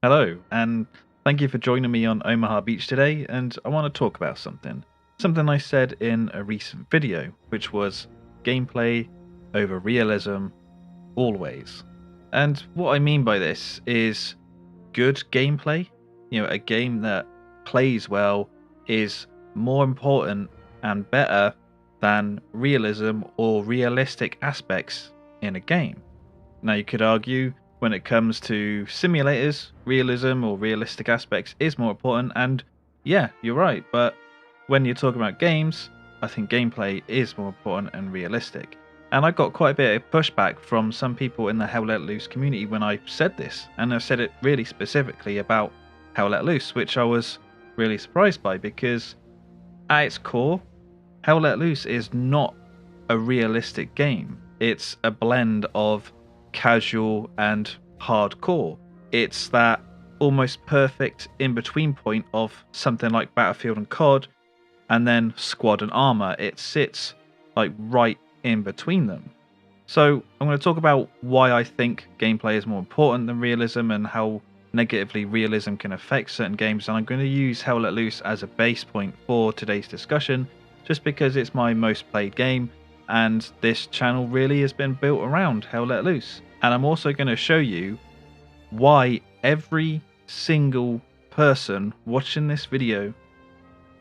Hello, and thank you for joining me on Omaha Beach today. And I want to talk about something I said in a recent video, which was gameplay over realism always. And what I mean by this is good gameplay, a game that plays well is more important and better than realism or realistic aspects in a game. Now, you could argue when it comes to simulators, realism or realistic aspects is more important, and yeah, you're right, but when you're talking about games, I think gameplay is more important and realistic. And I got quite a bit of pushback from some people in the Hell Let Loose community when I said this, and I said it really specifically about Hell Let Loose, which I was really surprised by because at its core, Hell Let Loose is not a realistic game. It's a blend of casual and hardcore. It's that almost perfect in between point of something like Battlefield and COD and then Squad and Armor. It sits like right in between them. So I'm going to talk about why I think gameplay is more important than realism and how negatively realism can affect certain games, and I'm going to use Hell Let Loose as a base point for today's discussion just because it's my most played game and this channel really has been built around Hell Let Loose. And I'm also going to show you why every single person watching this video,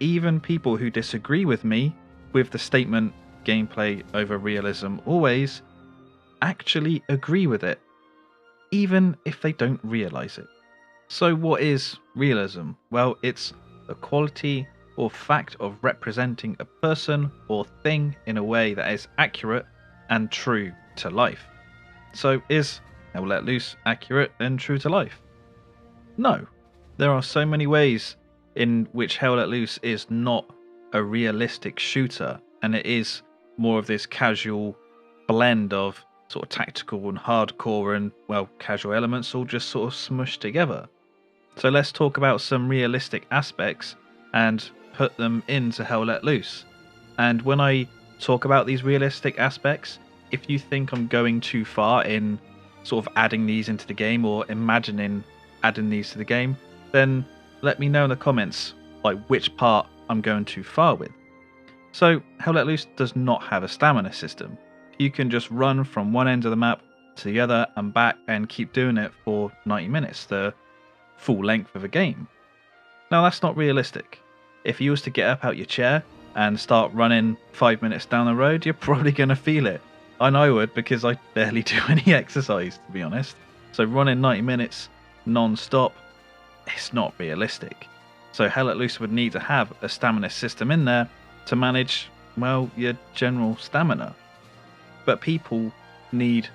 even people who disagree with me with the statement gameplay over realism always, actually agree with it, even if they don't realize it. So what is realism? Well, it's the quality or fact of representing a person or thing in a way that is accurate and true to life. So is Hell Let Loose accurate and true to life? No. There are so many ways in which Hell Let Loose is not a realistic shooter, and it is more of this casual blend of sort of tactical and hardcore and, well, casual elements all just sort of smushed together. So let's talk about some realistic aspects and put them into Hell Let Loose. And when I talk about these realistic aspects, if you think I'm going too far in sort of adding these into the game or imagining adding these to the game, then let me know in the comments like which part I'm going too far with. So Hell Let Loose does not have a stamina system. You can just run from one end of the map to the other and back and keep doing it for 90 minutes, the full length of a game. Now that's not realistic. If you was to get up out your chair and start running 5 minutes down the road, you're probably going to feel it. I know I would because I barely do any exercise, to be honest. So running 90 minutes non-stop, it's not realistic. So Hell Let Loose would need to have a stamina system in there to manage, well, your general stamina. But people need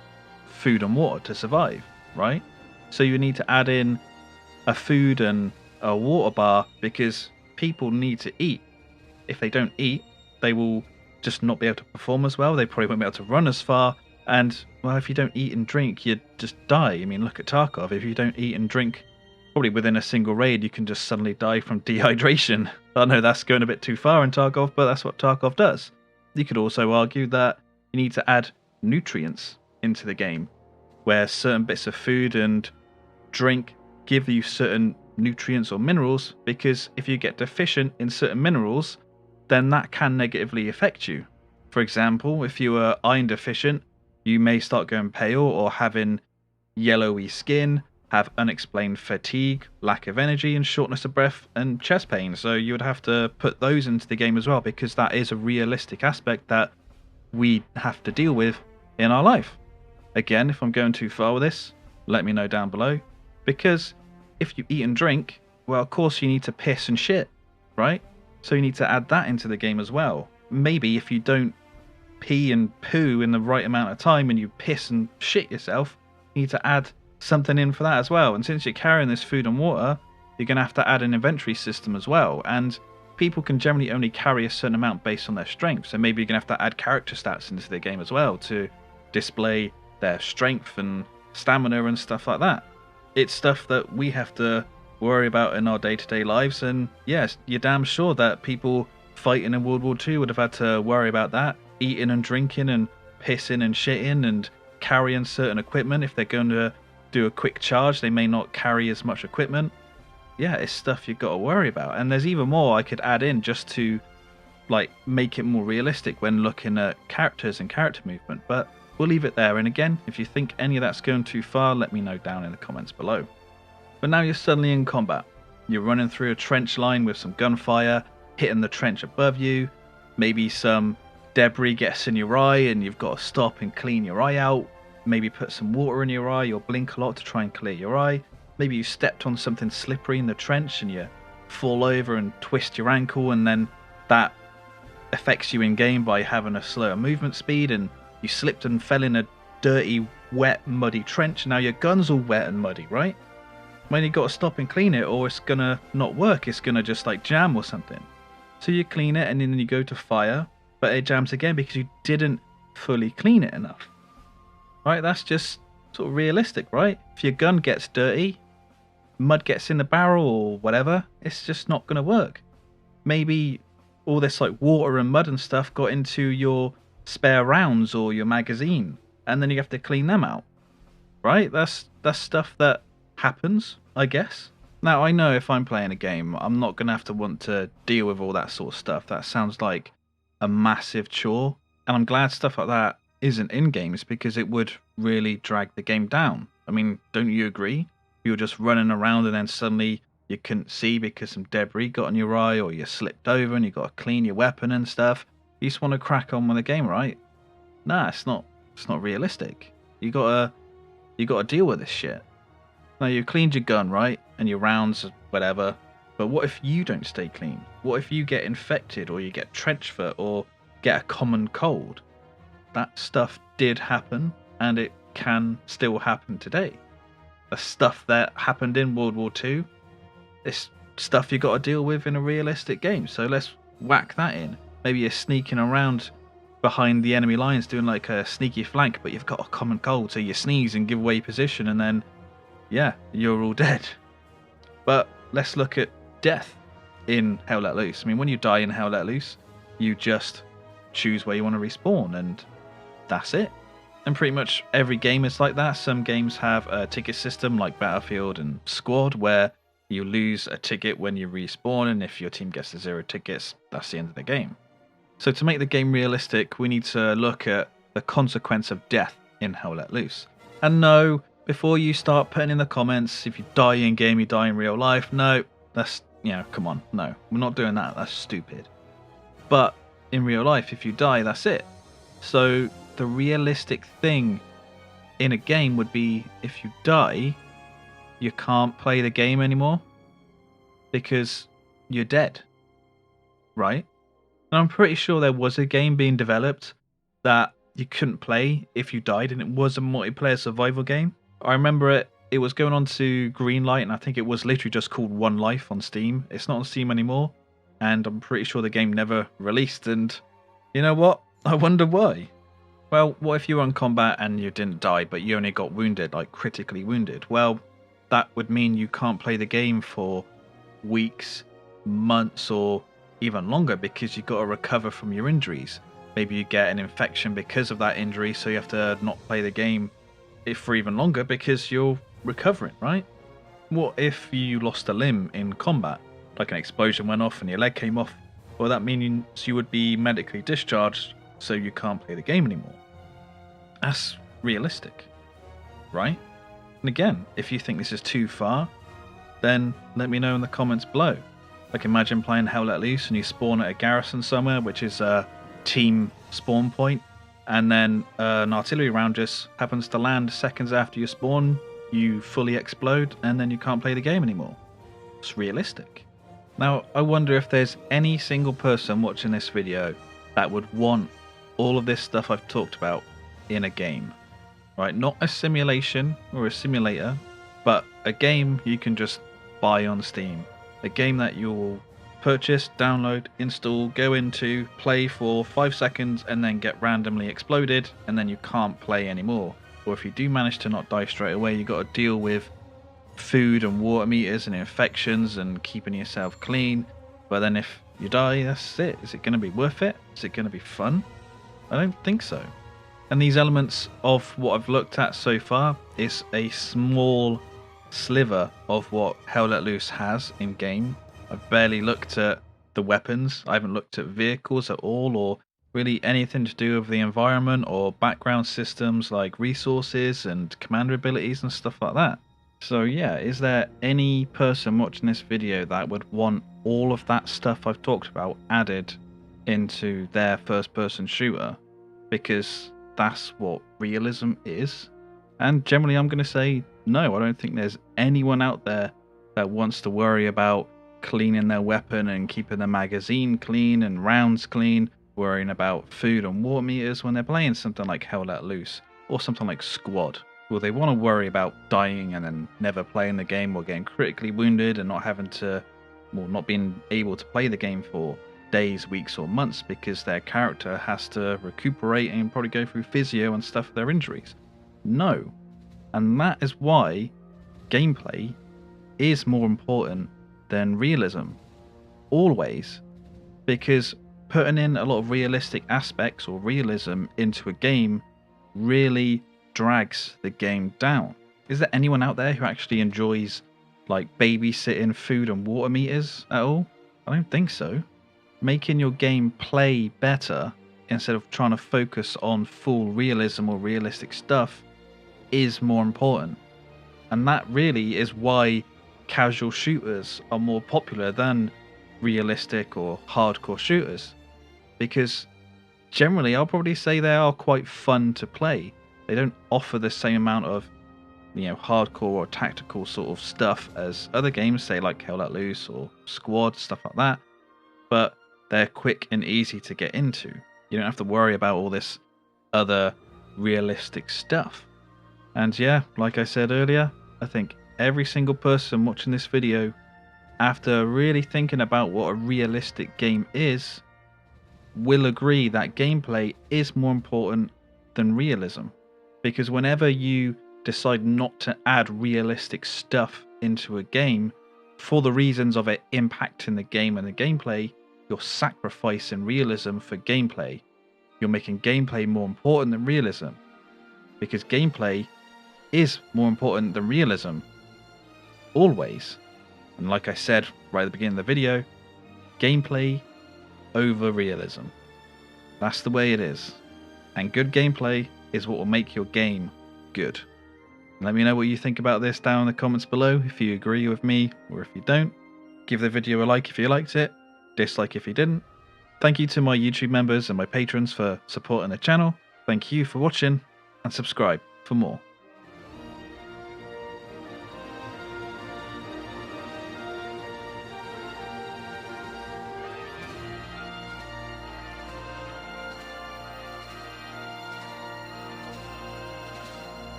food and water to survive, right? So you need to add in a food and a water bar because people need to eat. If they don't eat, they will just not be able to perform as well. They probably won't be able to run as far. And, well, if you don't eat and drink, you just die. I mean, look at Tarkov. If you don't eat and drink, probably within a single raid, you can just suddenly die from dehydration. I know that's going a bit too far in Tarkov, but that's what Tarkov does. You could also argue that you need to add nutrients into the game, where certain bits of food and drink give you certain nutrients or minerals, because if you get deficient in certain minerals, then that can negatively affect you. For example, if you are iron deficient, you may start going pale or having yellowy skin, have unexplained fatigue, lack of energy, and shortness of breath and chest pain. So you would have to put those into the game as well, because that is a realistic aspect that we have to deal with in our life. Again, if I'm going too far with this, let me know down below, because if you eat and drink, well, of course you need to piss and shit, right? So you need to add that into the game as well. Maybe if you don't pee and poo in the right amount of time and you piss and shit yourself, you need to add something in for that as well. And since you're carrying this food and water, you're going to have to add an inventory system as well. And people can generally only carry a certain amount based on their strength. So maybe you're going to have to add character stats into the game as well to display their strength and stamina and stuff like that. It's stuff that we have to worry about in our day-to-day lives, and yes, you're damn sure that people fighting in World War II would have had to worry about that, eating and drinking and pissing and shitting and carrying certain equipment if they're going to do a quick charge. They may not carry as much equipment. Yeah, it's stuff you've got to worry about. And there's even more I could add in just to like make it more realistic when looking at characters and character movement. But we'll leave it there. And again, if you think any of that's going too far, let me know down in the comments below. But now you're suddenly in combat. You're running through a trench line with some gunfire, hitting the trench above you. Maybe some debris gets in your eye and you've got to stop and clean your eye out. Maybe put some water in your eye or blink a lot to try and clear your eye. Maybe you stepped on something slippery in the trench and you fall over and twist your ankle, and then that affects you in game by having a slower movement speed, and you slipped and fell in a dirty, wet, muddy trench. Now your gun's all wet and muddy, right? When you got to stop and clean it, or it's gonna not work, it's gonna just like jam or something. So you clean it and then you go to fire, but it jams again because you didn't fully clean it enough. Right, that's just sort of realistic, right? If your gun gets dirty, mud gets in the barrel or whatever, it's just not going to work. Maybe all this like water and mud and stuff got into your spare rounds or your magazine, and then you have to clean them out. Right? That's stuff that happens, I guess. Now, I know if I'm playing a game, I'm not going to have to want to deal with all that sort of stuff. That sounds like a massive chore, and I'm glad stuff like that isn't in games, because it would really drag the game down. I mean, don't you agree? You were just running around and then suddenly you couldn't see because some debris got in your eye, or you slipped over and you got to clean your weapon and stuff. You just want to crack on with the game, right? Nah, it's not realistic. You gotta deal with this shit. Now, you cleaned your gun, right? And your rounds, whatever. But what if you don't stay clean? What if you get infected, or you get trench foot, or get a common cold? That stuff did happen, and it can still happen today. The stuff that happened in World War II, it's stuff you got to deal with in a realistic game. So let's whack that in. Maybe you're sneaking around behind the enemy lines doing like a sneaky flank, but you've got a common cold, so you sneeze and give away position, and then, yeah, you're all dead. But let's look at death in Hell Let Loose. I mean, when you die in Hell Let Loose, you just choose where you want to respawn, and that's it. And pretty much every game is like that. Some games have a ticket system like Battlefield and Squad, where you lose a ticket when you respawn, and if your team gets to 0 tickets, that's the end of the game. So to make the game realistic, we need to look at the consequence of death in Hell Let Loose. And no, before you start putting in the comments, if you die in game, you die in real life. No, that's, come on. No, we're not doing that. That's stupid. But in real life, if you die, that's it. So the realistic thing in a game would be, if you die, you can't play the game anymore because you're dead, right? And I'm pretty sure there was a game being developed that you couldn't play if you died, and it was a multiplayer survival game. I remember it was going on to Greenlight, and I think it was literally just called One Life on Steam. It's not on Steam anymore, and I'm pretty sure the game never released, and you know what? I wonder why. Well, what if you were in combat and you didn't die, but you only got wounded, like critically wounded? Well, that would mean you can't play the game for weeks, months, or even longer, because you've got to recover from your injuries. Maybe you get an infection because of that injury, so you have to not play the game for even longer because you're recovering, right? What if you lost a limb in combat, like an explosion went off and your leg came off? Well, that means you would be medically discharged, so you can't play the game anymore. That's realistic, right? And again, if you think this is too far, then let me know in the comments below. Like, imagine playing Hell Let Loose and you spawn at a garrison somewhere, which is a team spawn point, and then an artillery round just happens to land seconds after you spawn, you fully explode, and then you can't play the game anymore. It's realistic. Now, I wonder if there's any single person watching this video that would want all of this stuff I've talked about in a game. Right? Not a simulation or a simulator, but a game you can just buy on Steam. A game that you'll purchase, download, install, go into, play for 5 seconds, and then get randomly exploded, and then you can't play anymore. Or if you do manage to not die straight away, you got to deal with food and water meters and infections and keeping yourself clean. But then if you die, that's it. Is it going to be worth it? Is it going to be fun? I don't think so. And these elements of what I've looked at so far is a small sliver of what Hell Let Loose has in game. I've barely looked at the weapons. I haven't looked at vehicles at all, or really anything to do with the environment or background systems like resources and commander abilities and stuff like that. So yeah, is there any person watching this video that would want all of that stuff I've talked about added into their first person shooter? Because that's what realism is. And generally I'm going to say no, I don't think there's anyone out there that wants to worry about cleaning their weapon and keeping the magazine clean and rounds clean, worrying about food and water meters when they're playing something like Hell Let Loose or something like Squad. Well, they want to worry about dying and then never playing the game, or getting critically wounded and not having to, well, not being able to play the game for days, weeks or months because their character has to recuperate and probably go through physio and stuff for their injuries. No. And that is why gameplay is more important than realism. Always. Because putting in a lot of realistic aspects or realism into a game really drags the game down. Is there anyone out there who actually enjoys like babysitting food and water meters at all? I don't think so. Making your game play better instead of trying to focus on full realism or realistic stuff is more important. And that really is why casual shooters are more popular than realistic or hardcore shooters. Because generally I'll probably say they are quite fun to play. They don't offer the same amount of, hardcore or tactical sort of stuff as other games, say like Hell Let Loose or Squad, stuff like that. But they're quick and easy to get into. You don't have to worry about all this other realistic stuff. And yeah, like I said earlier, I think every single person watching this video, after really thinking about what a realistic game is, will agree that gameplay is more important than realism. Because whenever you decide not to add realistic stuff into a game for the reasons of it impacting the game and the gameplay, you're sacrificing realism for gameplay. You're making gameplay more important than realism. Because gameplay is more important than realism. Always. And like I said right at the beginning of the video, gameplay over realism. That's the way it is. And good gameplay is what will make your game good. Let me know what you think about this down in the comments below, if you agree with me or if you don't. Give the video a like if you liked it, dislike if you didn't. Thank you to my YouTube members and my patrons for supporting the channel. Thank you for watching, and subscribe for more.